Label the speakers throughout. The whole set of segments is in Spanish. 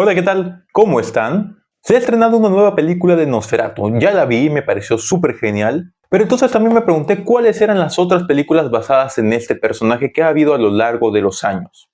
Speaker 1: Hola, ¿qué tal? ¿Cómo están? Se ha estrenado una nueva película de Nosferatu. Ya la vi y me pareció súper genial. Pero entonces también me pregunté cuáles eran las otras películas basadas en este personaje que ha habido a lo largo de los años.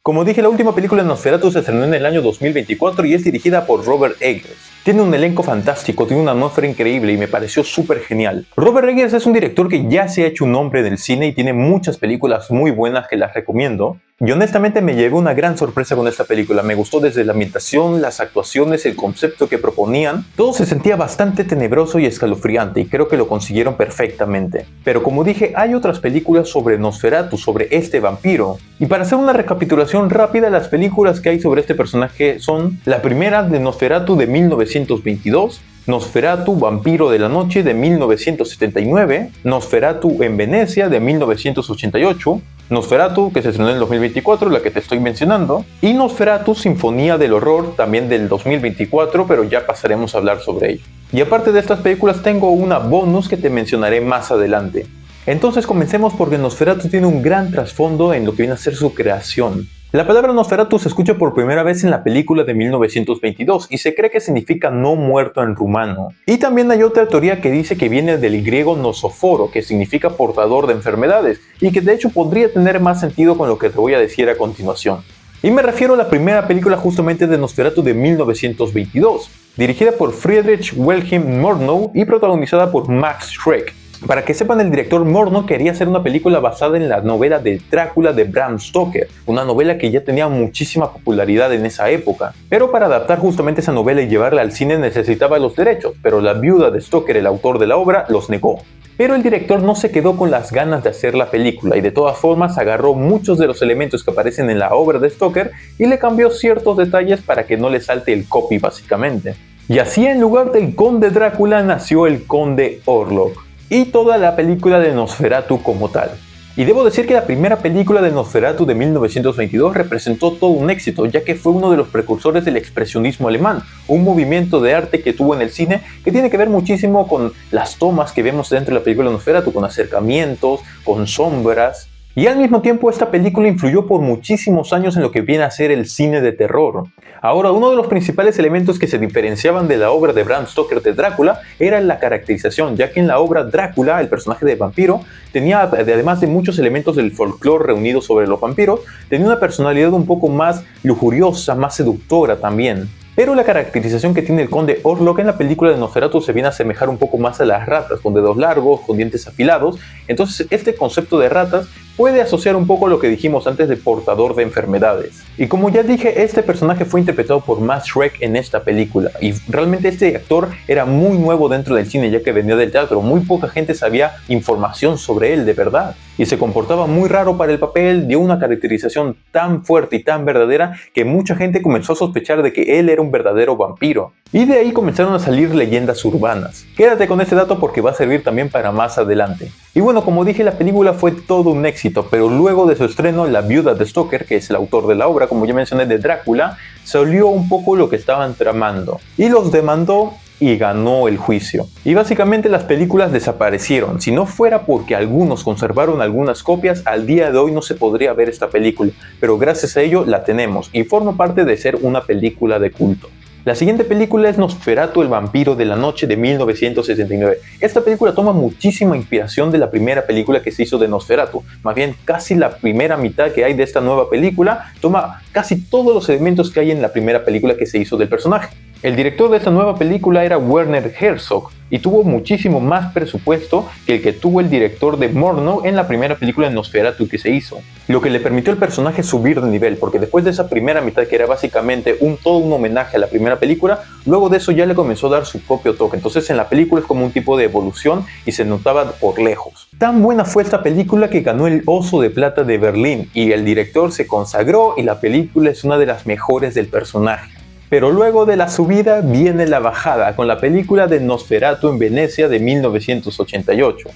Speaker 1: Como dije, la última película de Nosferatu se estrenó en el año 2024 y es dirigida por Robert Eggers. Tiene un elenco fantástico, tiene una atmósfera increíble y me pareció súper genial. Robert Eggers es un director que ya se ha hecho un nombre en el cine y tiene muchas películas muy buenas que las recomiendo. Y honestamente me llevé una gran sorpresa con esta película. Me gustó desde la ambientación, las actuaciones, el concepto que proponían. Todo se sentía bastante tenebroso y escalofriante y creo que lo consiguieron perfectamente. Pero como dije, hay otras películas sobre Nosferatu, sobre este vampiro. Y para hacer una recapitulación rápida, las películas que hay sobre este personaje son la primera de Nosferatu de 1922, Nosferatu, Vampiro de la Noche de 1979, Nosferatu en Venecia de 1988, Nosferatu, que se estrenó en el 2024, la que te estoy mencionando, y Nosferatu, Sinfonía del Horror, también del 2024, pero ya pasaremos a hablar sobre ello. Y aparte de estas películas tengo una bonus que te mencionaré más adelante. Entonces comencemos porque Nosferatu tiene un gran trasfondo en lo que viene a ser su creación. La palabra Nosferatu se escucha por primera vez en la película de 1922 y se cree que significa no muerto en rumano. Y también hay otra teoría que dice que viene del griego nosoforo, que significa portador de enfermedades, y que de hecho podría tener más sentido con lo que te voy a decir a continuación. Y me refiero a la primera película justamente de Nosferatu de 1922, dirigida por Friedrich Wilhelm Murnau y protagonizada por Max Schreck. Para que sepan, el director Murnau quería hacer una película basada en la novela de Drácula de Bram Stoker, una novela que ya tenía muchísima popularidad en esa época. Pero para adaptar justamente esa novela y llevarla al cine necesitaba los derechos, pero la viuda de Stoker, el autor de la obra, los negó. Pero el director no se quedó con las ganas de hacer la película y de todas formas agarró muchos de los elementos que aparecen en la obra de Stoker y le cambió ciertos detalles para que no le salte el copy básicamente. Y así, en lugar del conde Drácula nació el conde Orlok y toda la película de Nosferatu como tal. Y debo decir que la primera película de Nosferatu de 1922 representó todo un éxito, ya que fue uno de los precursores del expresionismo alemán, un movimiento de arte que tuvo en el cine que tiene que ver muchísimo con las tomas que vemos dentro de la película de Nosferatu, con acercamientos, con sombras. Y al mismo tiempo esta película influyó por muchísimos años en lo que viene a ser el cine de terror. Ahora, uno de los principales elementos que se diferenciaban de la obra de Bram Stoker de Drácula era la caracterización, ya que en la obra Drácula, el personaje de vampiro, tenía, además de muchos elementos del folclore reunidos sobre los vampiros, tenía una personalidad un poco más lujuriosa, más seductora también. Pero la caracterización que tiene el conde Orlok en la película de Nosferatu se viene a asemejar un poco más a las ratas, con dedos largos, con dientes afilados. Entonces este concepto de ratas puede asociar un poco lo que dijimos antes de portador de enfermedades. Y como ya dije, este personaje fue interpretado por Max Schreck en esta película. Y realmente este actor era muy nuevo dentro del cine, ya que venía del teatro. Muy poca gente sabía información sobre él de verdad. Y se comportaba muy raro para el papel, dio una caracterización tan fuerte y tan verdadera que mucha gente comenzó a sospechar de que él era un verdadero vampiro. Y de ahí comenzaron a salir leyendas urbanas. Quédate con este dato porque va a servir también para más adelante. Y bueno, como dije, la película fue todo un éxito, pero luego de su estreno, la viuda de Stoker, que es el autor de la obra, como ya mencioné, de Drácula, se olió un poco lo que estaban tramando y los demandó y ganó el juicio. Y básicamente las películas desaparecieron. Si no fuera porque algunos conservaron algunas copias, al día de hoy no se podría ver esta película, pero gracias a ello la tenemos y forma parte de ser una película de culto. La siguiente película es Nosferatu, el Vampiro de la Noche de 1969. Esta película toma muchísima inspiración de la primera película que se hizo de Nosferatu. Más bien, casi la primera mitad que hay de esta nueva película toma casi todos los elementos que hay en la primera película que se hizo del personaje. El director de esta nueva película era Werner Herzog y tuvo muchísimo más presupuesto que el que tuvo el director de Murnau en la primera película de Nosferatu que se hizo, lo que le permitió al personaje subir de nivel, porque después de esa primera mitad que era básicamente todo un homenaje a la primera película, luego de eso ya le comenzó a dar su propio toque. Entonces en la película es como un tipo de evolución y se notaba por lejos. Tan buena fue esta película que ganó el Oso de Plata de Berlín y el director se consagró y la película es una de las mejores del personaje. Pero luego de la subida viene la bajada con la película de Nosferatu en Venecia de 1988.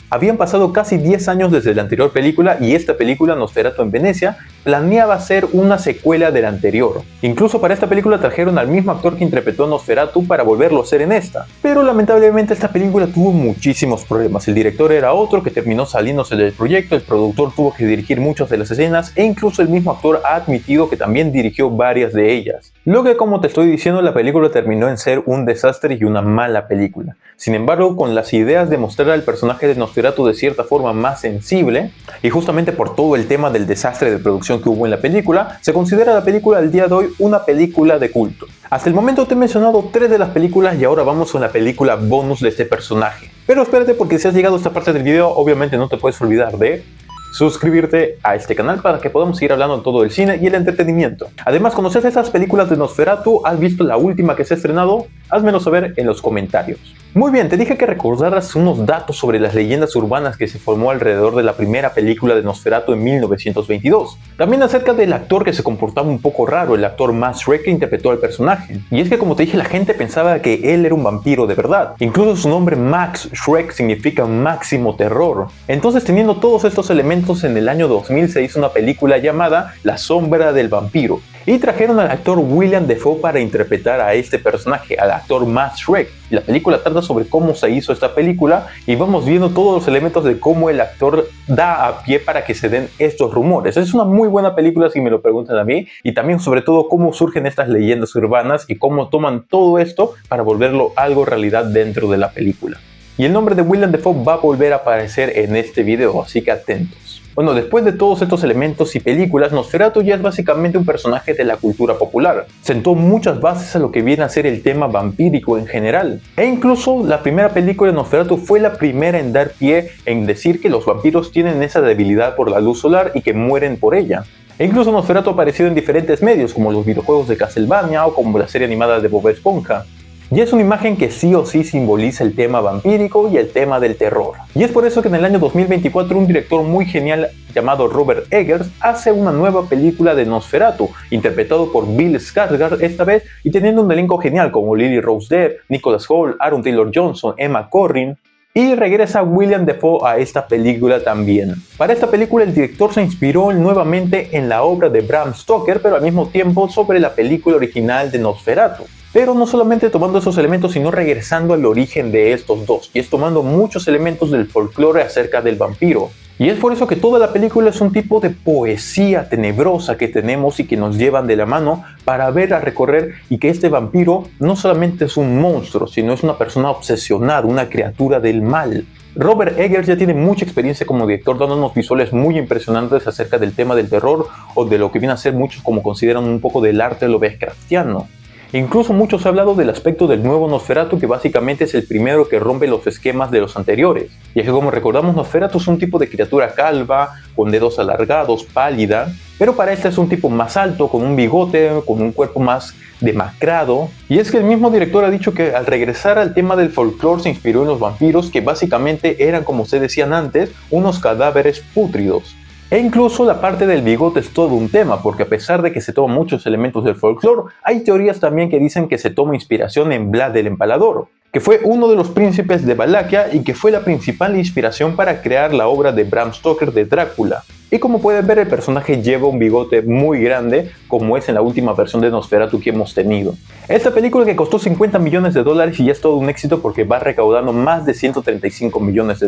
Speaker 1: Habían pasado casi 10 años desde la anterior película y esta película, Nosferatu en Venecia, planeaba hacer una secuela de la anterior. Incluso para esta película trajeron al mismo actor que interpretó a Nosferatu para volverlo a hacer en esta. Pero lamentablemente esta película tuvo muchísimos problemas. El director era otro que terminó saliéndose del proyecto, el productor tuvo que dirigir muchas de las escenas e incluso el mismo actor ha admitido que también dirigió varias de ellas. Lo que, como te estoy diciendo, la película terminó en ser un desastre y una mala película. Sin embargo, con las ideas de mostrar al personaje de Nosferatu de cierta forma más sensible, y justamente por todo el tema del desastre de producción que hubo en la película, se considera la película al día de hoy una película de culto. Hasta el momento te he mencionado 3 de las películas y ahora vamos con la película bonus de este personaje. Pero espérate, porque si has llegado a esta parte del video, obviamente no te puedes olvidar de suscribirte a este canal para que podamos seguir hablando de todo el cine y el entretenimiento. Además, ¿conoces esas películas de Nosferatu? ¿Has visto la última que se ha estrenado? Házmelo saber en los comentarios. Muy bien, te dije que recordaras unos datos sobre las leyendas urbanas que se formó alrededor de la primera película de Nosferatu en 1922. También acerca del actor que se comportaba un poco raro, el actor Max Schreck que interpretó al personaje. Y es que, como te dije, la gente pensaba que él era un vampiro de verdad. Incluso su nombre Max Schreck significa máximo terror. Entonces, teniendo todos estos elementos, en el año 2000 se hizo una película llamada La sombra del vampiro. Y trajeron al actor Willem Dafoe para interpretar a este personaje, al actor Max Schreck. La película trata sobre cómo se hizo esta película y vamos viendo todos los elementos de cómo el actor da a pie para que se den estos rumores. Es una muy buena película si me lo preguntan a mí, y también sobre todo cómo surgen estas leyendas urbanas y cómo toman todo esto para volverlo algo realidad dentro de la película. Y el nombre de Willem Dafoe va a volver a aparecer en este video, así que atentos. Bueno, después de todos estos elementos y películas, Nosferatu ya es básicamente un personaje de la cultura popular. Sentó muchas bases a lo que viene a ser el tema vampírico en general. E incluso la primera película de Nosferatu fue la primera en dar pie en decir que los vampiros tienen esa debilidad por la luz solar y que mueren por ella. E incluso Nosferatu ha aparecido en diferentes medios, como los videojuegos de Castlevania o como la serie animada de Bob Esponja. Y es una imagen que sí o sí simboliza el tema vampírico y el tema del terror. Y es por eso que en el año 2024 un director muy genial llamado Robert Eggers hace una nueva película de Nosferatu, interpretado por Bill Skarsgård esta vez y teniendo un elenco genial como Lily Rose Depp, Nicholas Hoult, Aaron Taylor Johnson, Emma Corrin. Y regresa Willem Dafoe a esta película también. Para esta película el director se inspiró nuevamente en la obra de Bram Stoker, pero al mismo tiempo sobre la película original de Nosferatu. Pero no solamente tomando esos elementos, sino regresando al origen de estos dos, y es tomando muchos elementos del folclore acerca del vampiro. Y es por eso que toda la película es un tipo de poesía tenebrosa que tenemos y que nos llevan de la mano para ver a recorrer, y que este vampiro no solamente es un monstruo, sino es una persona obsesionada, una criatura del mal. Robert Eggers ya tiene mucha experiencia como director, dándonos visuales muy impresionantes acerca del tema del terror, o de lo que viene a ser muchos como consideran un poco del arte Lovecraftiano. Incluso muchos han hablado del aspecto del nuevo Nosferatu, que básicamente es el primero que rompe los esquemas de los anteriores. Y es que, como recordamos, Nosferatu es un tipo de criatura calva, con dedos alargados, pálida, pero para este es un tipo más alto, con un bigote, con un cuerpo más demacrado. Y es que el mismo director ha dicho que al regresar al tema del folclore se inspiró en los vampiros, que básicamente eran, como se decían antes, unos cadáveres pútridos. E incluso la parte del bigote es todo un tema, porque a pesar de que se toman muchos elementos del folclore, hay teorías también que dicen que se toma inspiración en Vlad el Empalador, que fue uno de los príncipes de Valaquia y que fue la principal inspiración para crear la obra de Bram Stoker de Drácula. Y como pueden ver, el personaje lleva un bigote muy grande, como es en la última versión de Nosferatu que hemos tenido. Esta película, que costó $50 millones y ya es todo un éxito porque va recaudando más de $135 millones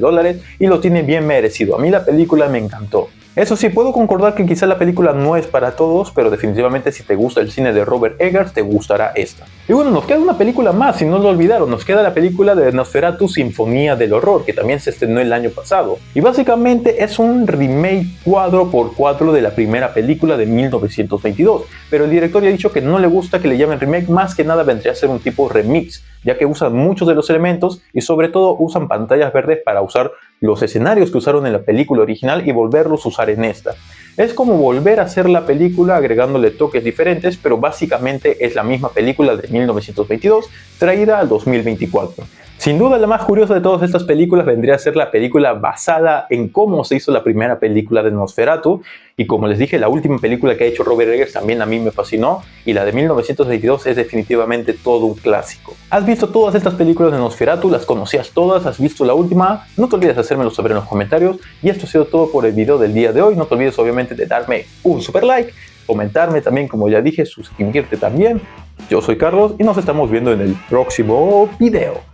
Speaker 1: y lo tiene bien merecido. A mí la película me encantó. Eso sí, puedo concordar que quizá la película no es para todos, pero definitivamente si te gusta el cine de Robert Eggers, te gustará esta. Y bueno, nos queda una película más, si no lo olvidaron, nos queda la película de Nosferatu Sinfonía del Horror, que también se estrenó el año pasado. Y básicamente es un remake cuadro por cuadro de la primera película de 1922, pero el director ya ha dicho que no le gusta que le llamen remake, más que nada vendría a ser un tipo remix, ya que usan muchos de los elementos y sobre todo usan pantallas verdes para usar los escenarios que usaron en la película original y volverlos a usar en esta. Es como volver a hacer la película agregándole toques diferentes, pero básicamente es la misma película de 1922 traída al 2024. Sin duda la más curiosa de todas estas películas vendría a ser la película basada en cómo se hizo la primera película de Nosferatu, y como les dije, la última película que ha hecho Robert Eggers también a mí me fascinó, y la de 1922 es definitivamente todo un clásico. ¿Has visto todas estas películas de Nosferatu? ¿Las conocías todas? ¿Has visto la última? No te olvides de hacérmelo saber en los comentarios, y esto ha sido todo por el video del día de hoy. No te olvides obviamente de darme un super like, comentarme también, como ya dije, suscribirte también. Yo soy Carlos y nos estamos viendo en el próximo video.